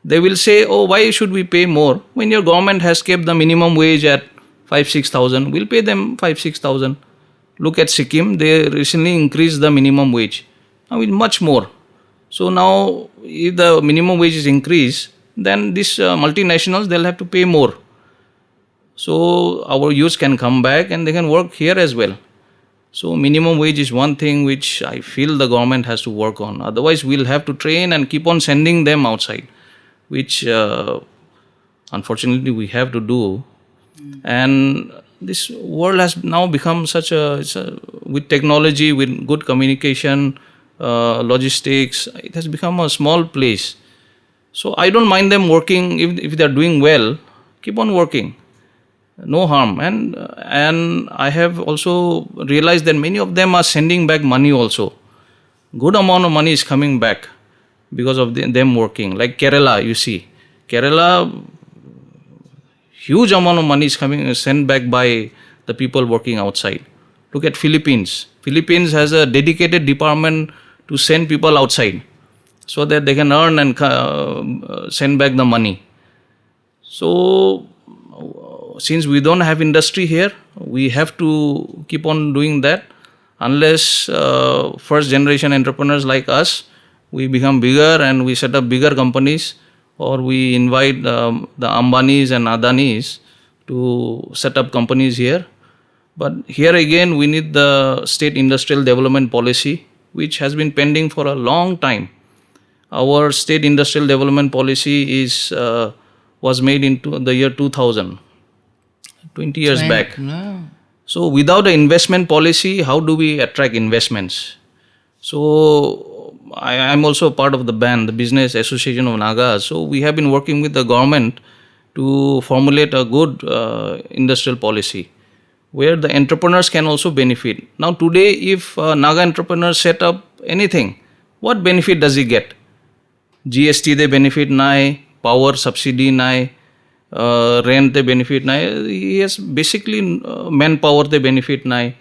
They will say, "Oh, why should we pay more when your government has kept the minimum wage at 5,000-6,000? We'll pay them 5,000-6,000." Look at Sikkim; they recently increased the minimum wage. Now it's much more. So now, if the minimum wage is increased, then these multinationals, they'll have to pay more. So our youths can come back and they can work here as well. So minimum wage is one thing which I feel the government has to work on. Otherwise, we'll have to train and keep on sending them outside, which unfortunately we have to do. And this world has now become with technology, with good communication, logistics, it has become a small place. So I don't mind them working. If they're doing well, keep on working. No harm. And I have also realized that many of them are sending back money also. Good amount of money is coming back because of them working. Like Kerala, you see. Kerala, huge amount of money is sent back by the people working outside. Look at Philippines. Philippines has a dedicated department to send people outside so that they can earn and send back the money. So since we don't have industry here, we have to keep on doing that. Unless first generation entrepreneurs like us, we become bigger and we set up bigger companies, or we invite the Ambanis and Adanis to set up companies here. But here again, we need the state industrial development policy, which has been pending for a long time. Our state industrial development policy was made in the year 2000, 20 years back. No. So without an investment policy, how do we attract investments? So I'm also part of the BAN, the Business Association of Nagas. So we have been working with the government to formulate a good industrial policy where the entrepreneurs can also benefit. Now today, if Naga entrepreneurs set up anything, what benefit does he get? GST they benefit nahi, power subsidy nahi, rent they benefit nahi. He has basically manpower they benefit nahi.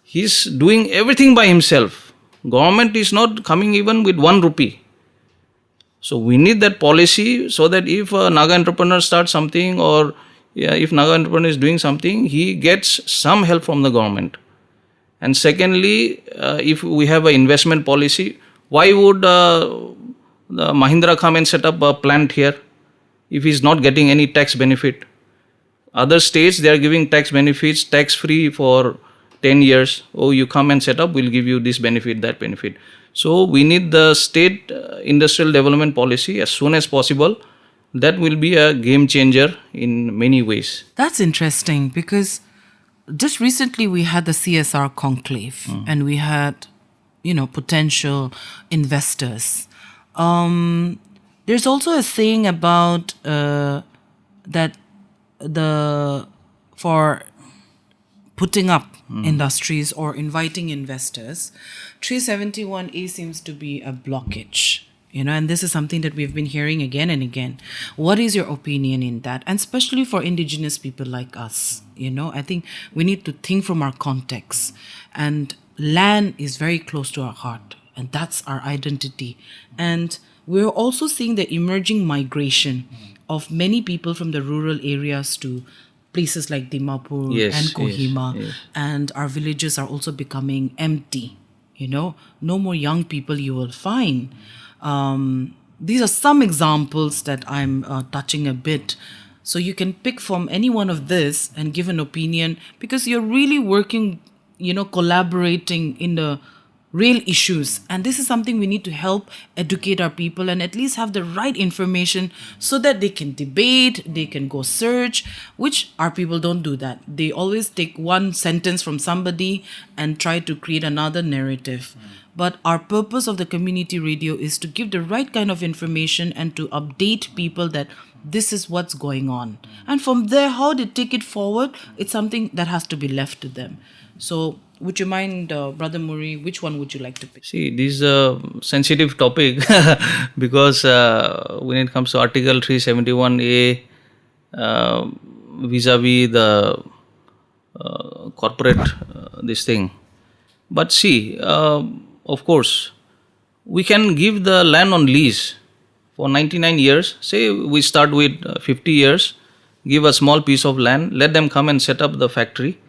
He's doing everything by himself. Government is not coming even with 1 rupee. So we need that policy so that if a Naga entrepreneur starts something, or if Naga entrepreneur is doing something, he gets some help from the government. And secondly, if we have an investment policy, why would the Mahindra come and set up a plant here if he's not getting any tax benefit? Other states, they are giving tax benefits, tax free for 10 years. Oh, you come and set up, we'll give you this benefit, that benefit. So we need the state industrial development policy as soon as possible. That will be a game changer in many ways. That's interesting, because just recently we had the CSR conclave and we had, potential investors. There's also a saying about that for putting up industries or inviting investors, 371A seems to be a blockage. And this is something that we've been hearing again and again. What is your opinion in that? And especially for indigenous people like us, I think we need to think from our context. And land is very close to our heart, and that's our identity. And we're also seeing the emerging migration of many people from the rural areas to places like Dimapur and Kohima. Yes. And our villages are also becoming empty. No more young people you will find. These are some examples that I'm touching a bit. So you can pick from any one of this and give an opinion, because you're really working, collaborating in the real issues. And this is something we need to help educate our people and at least have the right information so that they can debate, they can go search, which our people don't do that. They always take one sentence from somebody and try to create another narrative. But our purpose of the community radio is to give the right kind of information and to update people that this is what's going on. And from there, how they take it forward, it's something that has to be left to them. So would you mind, Brother Murry, which one would you like to pick? See, this is a sensitive topic because when it comes to Article 371A, vis-a-vis the corporate this thing. But see, of course, we can give the land on lease for 99 years. Say we start with 50 years, give a small piece of land, let them come and set up the factory.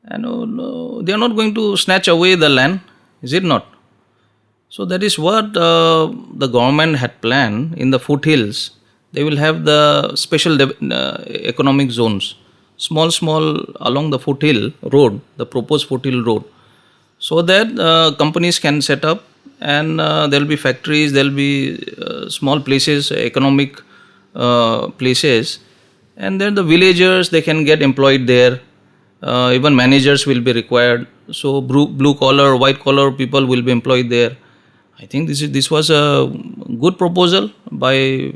And they are not going to snatch away the land, is it not? So that is what the government had planned in the foothills. They will have the special economic zones, small along the foothill road, the proposed foothill road, so that companies can set up, and there will be factories, there will be small places, economic places, and then the villagers, they can get employed there. Even managers will be required. So blue collar, white collar people will be employed there. I think this was a good proposal by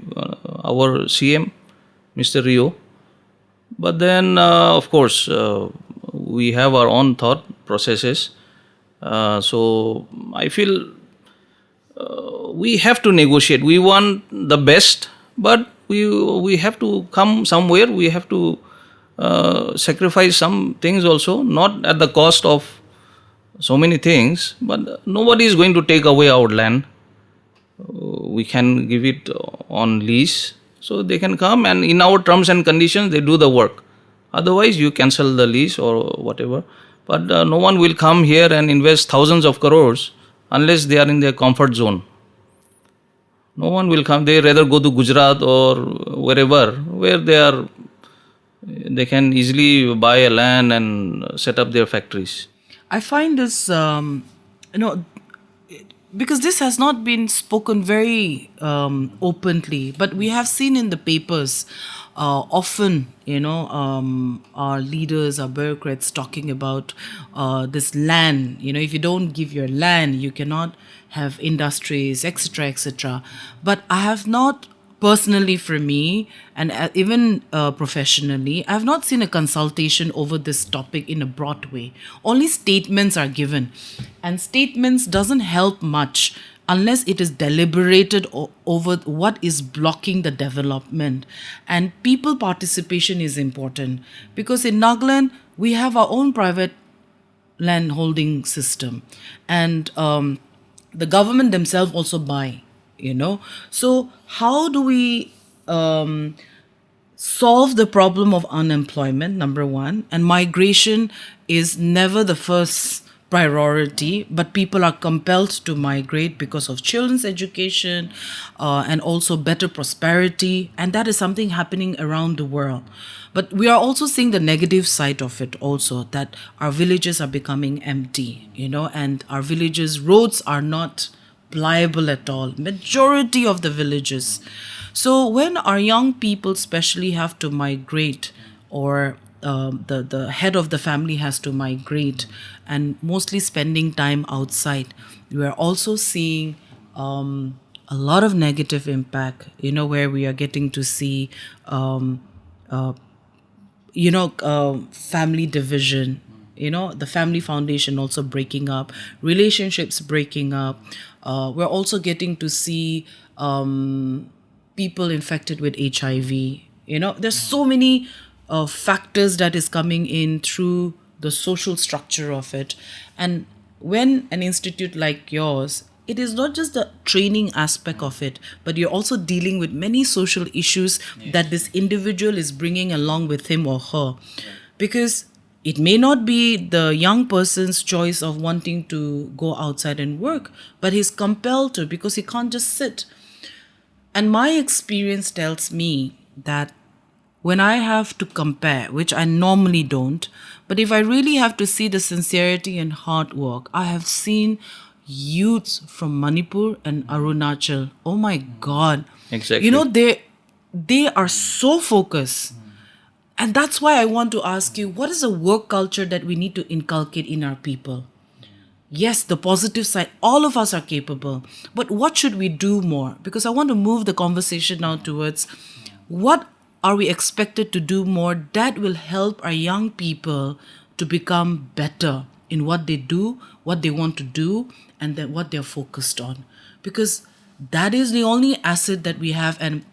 our CM, Mr. Rio. But then, of course, we have our own thought processes. So I feel we have to negotiate. We want the best, but we have to come somewhere. We have to sacrifice some things also, not at the cost of so many things, but nobody is going to take away our land. We can give it on lease, so they can come and in our terms and conditions they do the work. Otherwise you cancel the lease or whatever. But no one will come here and invest thousands of crores unless they are in their comfort zone. No one will come. They rather go to Gujarat or wherever where they can easily buy a land and set up their factories. I find this, because this has not been spoken very openly, but we have seen in the papers often, our leaders, our bureaucrats talking about this land. If you don't give your land, you cannot have industries, etc., etc. But I have not personally, for me, and even professionally, I have not seen a consultation over this topic in a broad way. Only statements are given, and statements doesn't help much unless it is deliberated over what is blocking the development. And people participation is important, because in Nagaland we have our own private land holding system, and the government themselves also buy So how do we solve the problem of unemployment, number one? And migration is never the first priority, but people are compelled to migrate because of children's education and also better prosperity. And that is something happening around the world. But we are also seeing the negative side of it also, that our villages are becoming empty, and our villages' roads are not pliable at all. Majority of the villages. So when our young people especially have to migrate, or the head of the family has to migrate, and mostly spending time outside, we are also seeing a lot of negative impact, where we are getting to see family division, the family foundation also breaking up, relationships breaking up. We're also getting to see people infected with HIV. There's so many factors that is coming in through the social structure of it. And when an institute like yours, it is not just the training aspect of it, but you're also dealing with many social issues that this individual is bringing along with him or her. Because it may not be the young person's choice of wanting to go outside and work, but he's compelled to because he can't just sit. And my experience tells me that when I have to compare, which I normally don't, but if I really have to see the sincerity and hard work, I have seen youths from Manipur and Arunachal. Oh my God. Exactly. They are so focused. And that's why I want to ask you, what is a work culture that we need to inculcate in our people? Yes, the positive side, all of us are capable. But what should we do more? Because I want to move the conversation now towards what are we expected to do more that will help our young people to become better in what they do, what they want to do, and then what they're focused on. Because that is the only asset that we have. And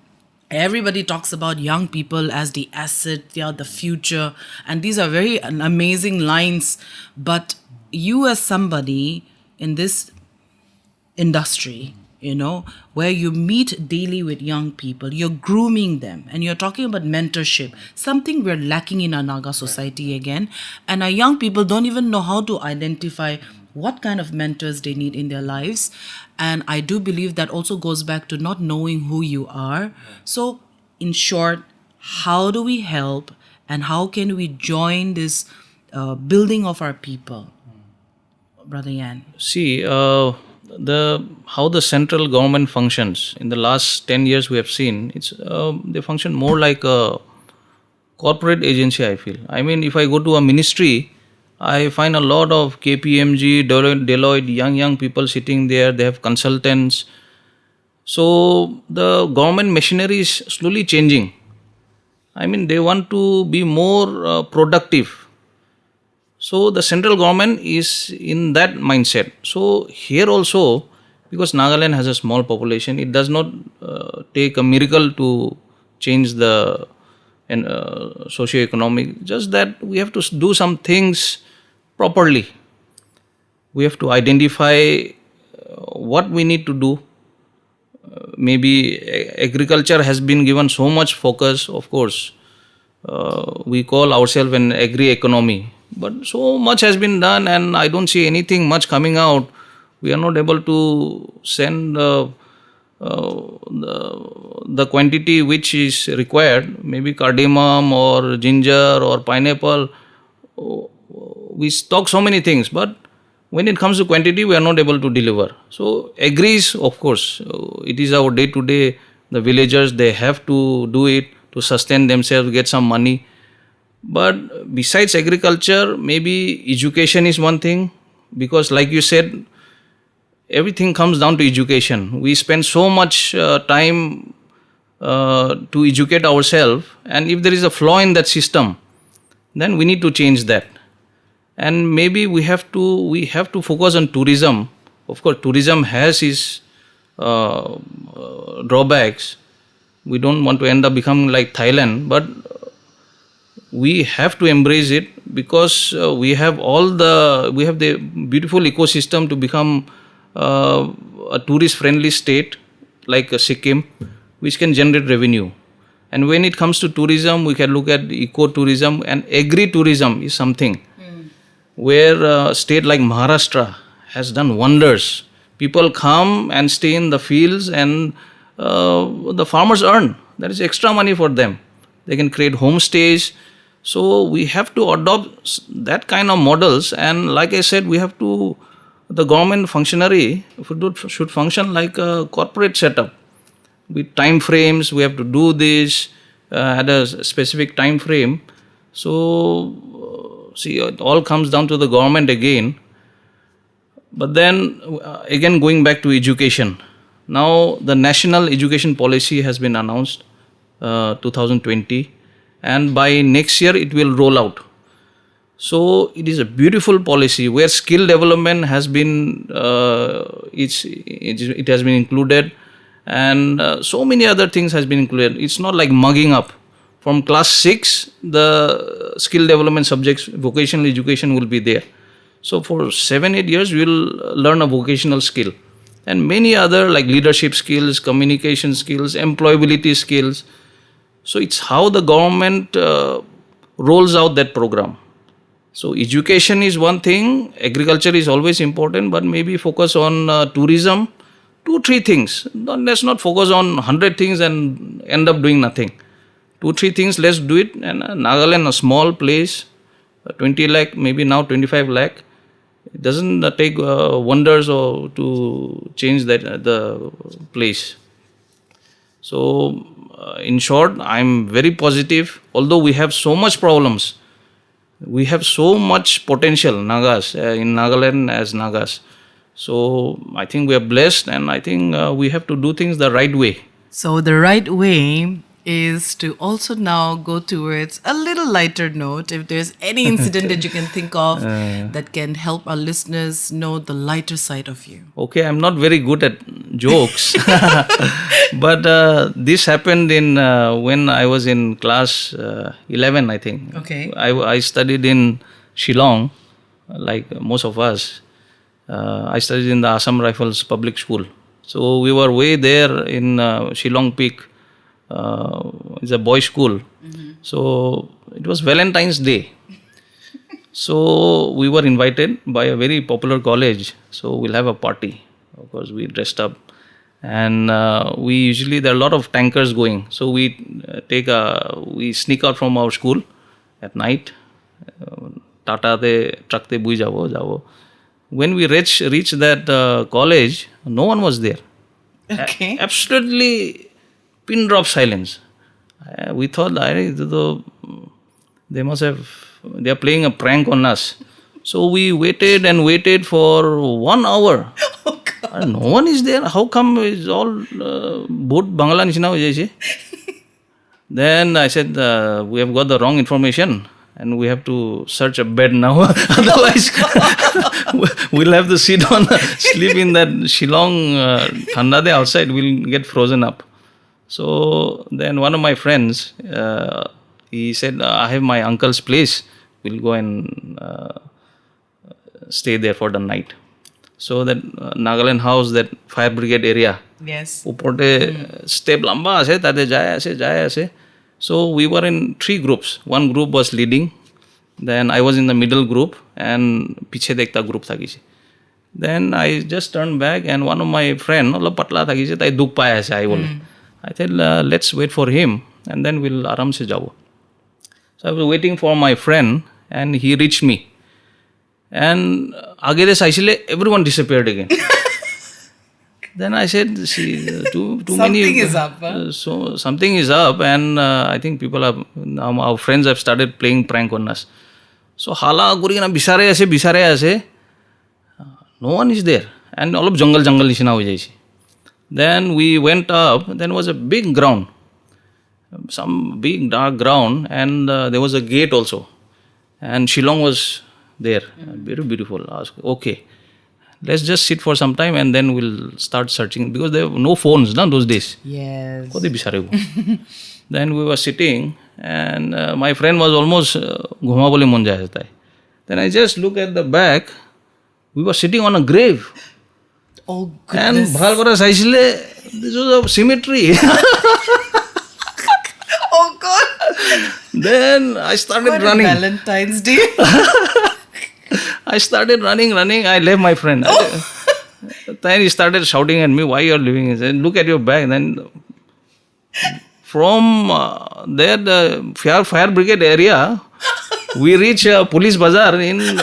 everybody talks about young people as the asset, the future. And these are very amazing lines. But you as somebody in this industry, where you meet daily with young people, you're grooming them, and you're talking about mentorship, something we're lacking in our Naga society again. And our young people don't even know how to identify what kind of mentors they need in their lives. And I do believe that also goes back to not knowing who you are. So in short, how do we help and how can we join this building of our people? Brother Yan. See, how the central government functions in the last 10 years we have seen, they function more like a corporate agency, I feel. I mean, if I go to a ministry, I find a lot of KPMG, Deloitte, young people sitting there. They have consultants. So the government machinery is slowly changing. I mean, they want to be more productive. So the central government is in that mindset. So here also, because Nagaland has a small population, it does not take a miracle to change the socio-economic. Just that we have to do some things properly. We have to identify what we need to do. Maybe agriculture has been given so much focus, of course. We call ourselves an agri-economy. But so much has been done and I don't see anything much coming out. We are not able to send the quantity which is required, maybe cardamom or ginger or pineapple. We stock so many things, but when it comes to quantity, we are not able to deliver. So agris, of course, it is our day-to-day. The villagers, they have to do it to sustain themselves, get some money. But besides agriculture, maybe education is one thing, because like you said, everything comes down to education. We spend so much time to educate ourselves, and if there is a flaw in that system, then we need to change that. And maybe we have to focus on tourism. Of course, tourism has its drawbacks. We don't want to end up becoming like Thailand, but we have to embrace it because we have the beautiful ecosystem to become a tourist friendly state. like Sikkim, which can generate revenue. And when it comes to tourism, we can look at eco-tourism, and agri-tourism is something where a state like Maharashtra has done wonders. People come and stay in the fields, and the farmers earn. That is extra money for them. They can create homestays. So we have to adopt that kind of models. And like I said, the government functionary should function like a corporate setup with time frames. We have to do this at a specific time frame. So see, it all comes down to the government again. But then again, going back to education. Now the national education policy has been announced 2020, and by next year it will roll out. So it is a beautiful policy where skill development has been it has been included, and so many other things has been included. It's not like mugging up. From class 6, the skill development subjects, vocational education will be there. So for 7-8 years, we will learn a vocational skill, and many other like leadership skills, communication skills, employability skills. So it's how the government rolls out that program. So education is one thing, agriculture is always important, but maybe focus on tourism, 2-3 things. Let's not focus on 100 things and end up doing nothing. 2-3 things, let's do it. And Nagaland, a small place, 20 lakh, maybe now 25 lakh. It doesn't take wonders or to change the place. So in short, I'm very positive. Although we have so much problems, we have so much potential, Nagas, in Nagaland as Nagas. So I think we are blessed, and I think we have to do things the right way. So the right way is to also now go towards a little lighter note. If there's any incident that you can think of that can help our listeners know the lighter side of you. Okay, I'm not very good at jokes, but this happened in when I was in class 11, I think. Okay. I studied in Shillong, like most of us. I studied in the Assam Rifles Public School. So we were way there in Shillong Peak. It's a boys' school. So it was Valentine's Day. So we were invited by a very popular college. So we'll have a party. Of course, we dressed up. And there are a lot of tankers going. So we sneak out from our school at night. Tata te truck te bui jabo. When we reach that college, no one was there. Okay. Absolutely pin drop silence. We thought they are playing a prank on us. So we waited and waited for 1 hour. Oh God. No one is there. How come it's all boat Bangla Nishina ho jaise? Then I said, we have got the wrong information and we have to search a bed now. Otherwise, we'll have to sleep in that Shillong thanda de outside. We'll get frozen up. So then one of my friends, he said, I have my uncle's place. We'll go and stay there for the night. So that Nagaland house, that fire brigade area. Yes. Upote step lamba ase, tate jaya ase. So we were in 3 groups. One group was leading. Then I was in the middle group and piche dekta group thaki. Then I just turned back and one of my friend, patla thaki, tai duk paya ase, I will. I said, let's wait for him and then we'll aram se jao. So I was waiting for my friend and he reached me. And agere saisile, everyone disappeared again. Then I said, see, too many. Something is up. Huh? So something is up, and I think our friends have started playing prank on us. So hala guri na bisare ase. No one is there, and all of jungle nishina ho jaisi. Then we went up. Then was a big ground, some big dark ground, and there was a gate also, and Shillong was there. Very beautiful. I asked, okay. Let's just sit for some time and then we'll start searching because there were no phones those days. Yes. Then we were sitting and my friend was almost ghuma bole mon jata hai. Then I just look at the back. We were sitting on a grave. Oh And goodness. Bhalpara Saisile, this was a cemetery. Oh God. Then I started What a running. Valentine's Day. I started running. I left my friend. Then he started shouting at me, why you are leaving? He said, look at your bag. Then from there, the fire brigade area, we reach police bazaar in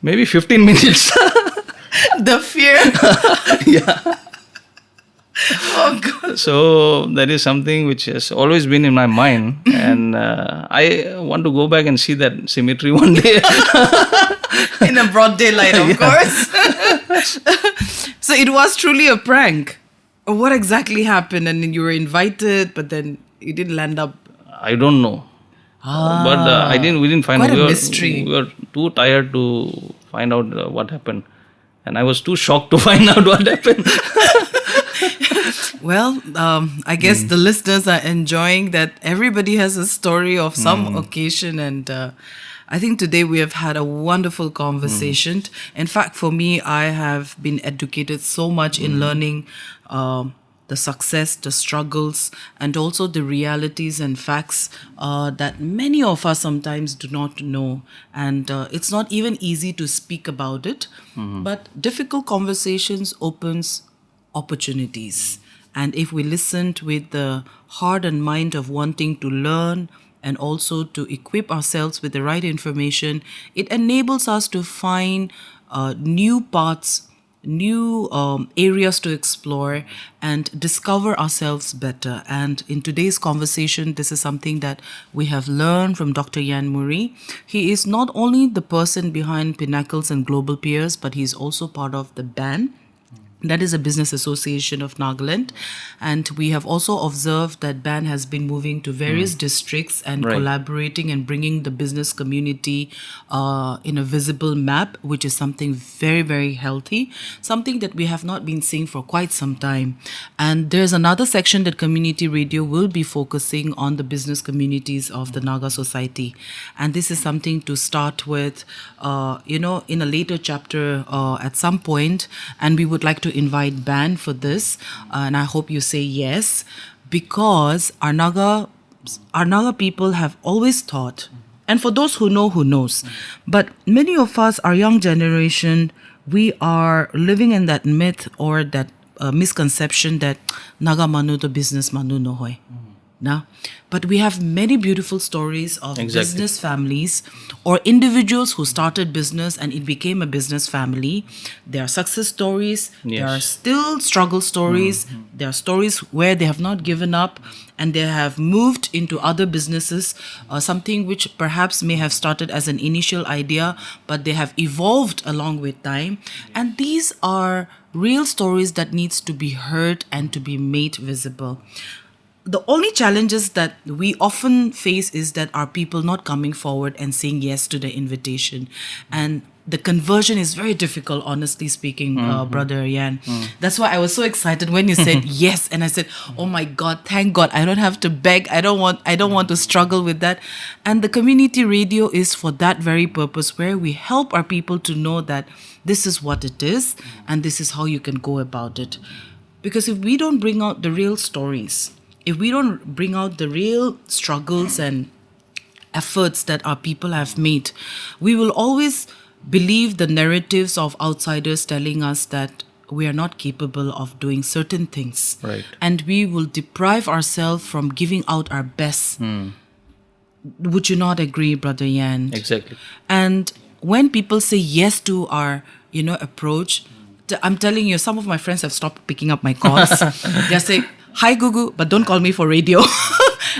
maybe 15 minutes. The fear. Yeah. Oh God. So that is something which has always been in my mind, and I want to go back and see that cemetery one day. In a broad daylight, of course. So it was truly a prank. What exactly happened? And then you were invited, but then you didn't land up. I don't know, but we didn't find Quite out. a mystery. We were too tired to find out what happened, and I was too shocked to find out what happened. Well, I guess the listeners are enjoying that everybody has a story of some occasion, and I think today we have had a wonderful conversation. In fact, for me, I have been educated so much in learning the success, the struggles, and also the realities and facts that many of us sometimes do not know. And it's not even easy to speak about it, but difficult conversations opens opportunities. And if we listened with the heart and mind of wanting to learn and also to equip ourselves with the right information, it enables us to find new paths, new areas to explore and discover ourselves better. And in today's conversation, this is something that we have learned from Dr. Yan Murry. He is not only the person behind Pinnacles and Global Peers, but he's also part of the BAN. That is a business association of Nagaland. And we have also observed that BAN has been moving to various districts and Right. collaborating and bringing the business community in a visible map, which is something very, very healthy, something that we have not been seeing for quite some time. And there's another section that community radio will be focusing on the business communities of the Naga society. And this is something to start with, in a later chapter at some point. And we would like to invite BAN for this, and I hope you say yes, because our Naga people have always thought, and for those who know, who knows, but many of us, our young generation, we are living in that myth or that misconception that Naga manu to business manu no hoy. Na? But we have many beautiful stories of business families or individuals who started business and it became a business family. There are success stories. Yes. There are still struggle stories. There are stories where they have not given up and they have moved into other businesses, something which perhaps may have started as an initial idea, but they have evolved along with time. And these are real stories that needs to be heard and to be made visible. The only challenges that we often face is that our people not coming forward and saying yes to the invitation. And the conversion is very difficult, honestly speaking, Brother Yan. That's why I was so excited when you said yes. And I said, oh my God, thank God. I don't have to beg. I don't want to struggle with that. And the community radio is for that very purpose, where we help our people to know that this is what it is and this is how you can go about it. Because if we don't bring out the real stories, if we don't bring out the real struggles and efforts that our people have made, we will always believe the narratives of outsiders telling us that we are not capable of doing certain things. Right. And we will deprive ourselves from giving out our best. Would you not agree, Brother Yan? Exactly. And when people say yes to our, approach, I'm telling you, some of my friends have stopped picking up my calls. They're saying, hi, Gugu, but don't call me for radio.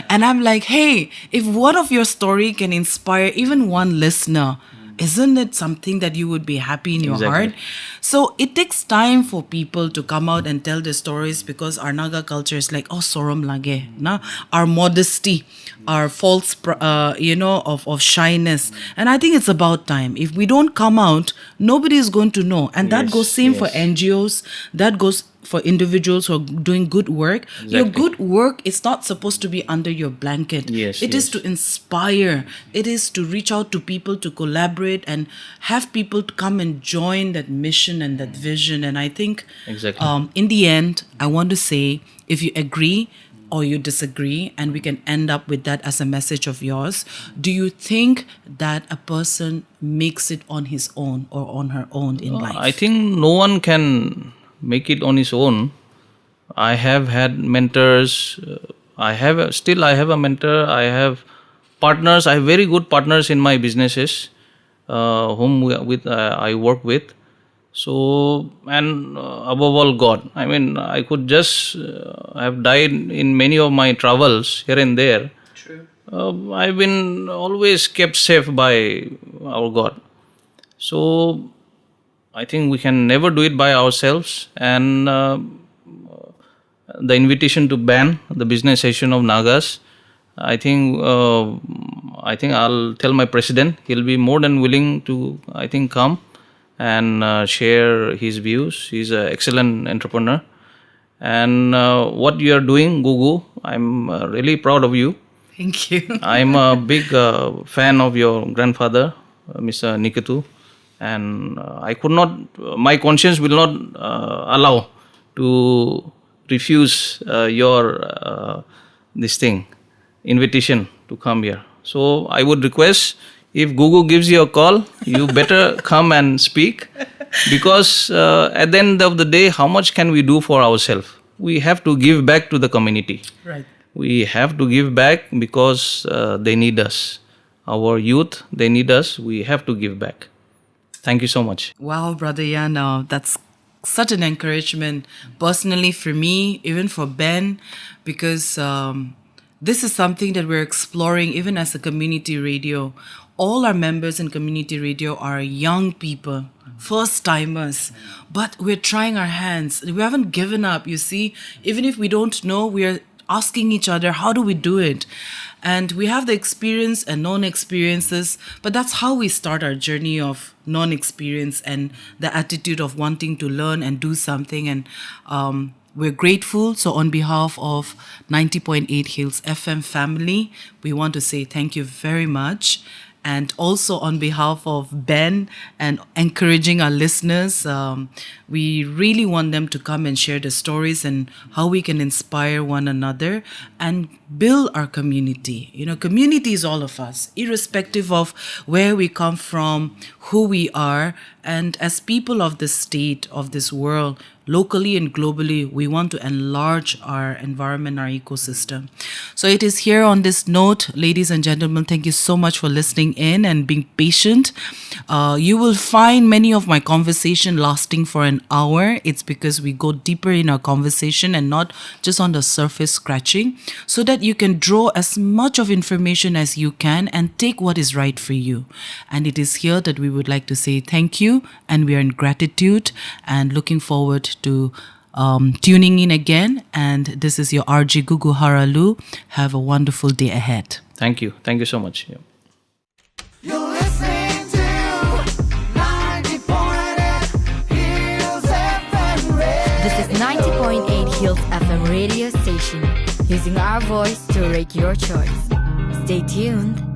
And I'm like, hey, if one of your story can inspire even one listener, isn't it something that you would be happy in your heart? So it takes time for people to come out and tell their stories, because our Naga culture is like, oh, sorom lage, na? Our modesty, our false, of shyness. And I think it's about time. If we don't come out, nobody is going to know. And that goes same for NGOs. That goes for individuals who are doing good work. Your Exactly. good work is not supposed to be under your blanket. Yes, It is yes. to inspire. It is to reach out to people, to collaborate and have people to come and join that mission and that vision. And I think Exactly. in the end, I want to say, if you agree or you disagree, and we can end up with that as a message of yours, do you think that a person makes it on his own or on her own in life? I think no one can make it on his own. I have had mentors. I have a mentor. I have partners. I have very good partners in my businesses, I work with. So, and above all, God. I mean, I could just have died in many of my travels here and there. True. I've been always kept safe by our God. So, I think we can never do it by ourselves. And the invitation to ban the business session of Nagas, I think I'll tell my president. He'll be more than willing to, I think, come and share his views. He's an excellent entrepreneur. And what you are doing, Gugu, I'm really proud of you. Thank you. I'm a big fan of your grandfather, Mr. Nikatu. And I could not, my conscience will not allow to refuse your invitation to come here. So I would request, if Gugu gives you a call, you better come and speak, because at the end of the day, how much can we do for ourselves? We have to give back to the community. Right. We have to give back because they need us. Our youth, they need us. We have to give back. Thank you so much. Wow, Brother Yan, that's such an encouragement personally for me, even for Ben, because this is something that we're exploring even as a community radio. All our members in community radio are young people, first timers, but we're trying our hands. We haven't given up, you see. Even if we don't know, we are asking each other, how do we do it? And we have the experience and non-experiences, but that's how we start our journey of non-experience and the attitude of wanting to learn and do something. And we're grateful. So on behalf of 90.8 Hills FM family, we want to say thank you very much. And also on behalf of Ben and encouraging our listeners, we really want them to come and share the stories and how we can inspire one another and build our community. You know, community is all of us, irrespective of where we come from, who we are. And as people of this state, of this world, locally and globally, we want to enlarge our environment, our ecosystem. So it is here on this note, ladies and gentlemen, thank you so much for listening in and being patient. You will find many of my conversation lasting for an hour. It's because we go deeper in our conversation and not just on the surface scratching, so that you can draw as much of information as you can and take what is right for you. And it is here that we would like to say thank you, and we are in gratitude and looking forward to tuning in again. And this is your RJ Gugu Haralu. Have a wonderful day ahead. Thank you. Thank you so much. Yeah. You're listening to 90.8 Hills FM Radio. This is 90.8 Hills FM radio station, using our voice to rate your choice. Stay tuned.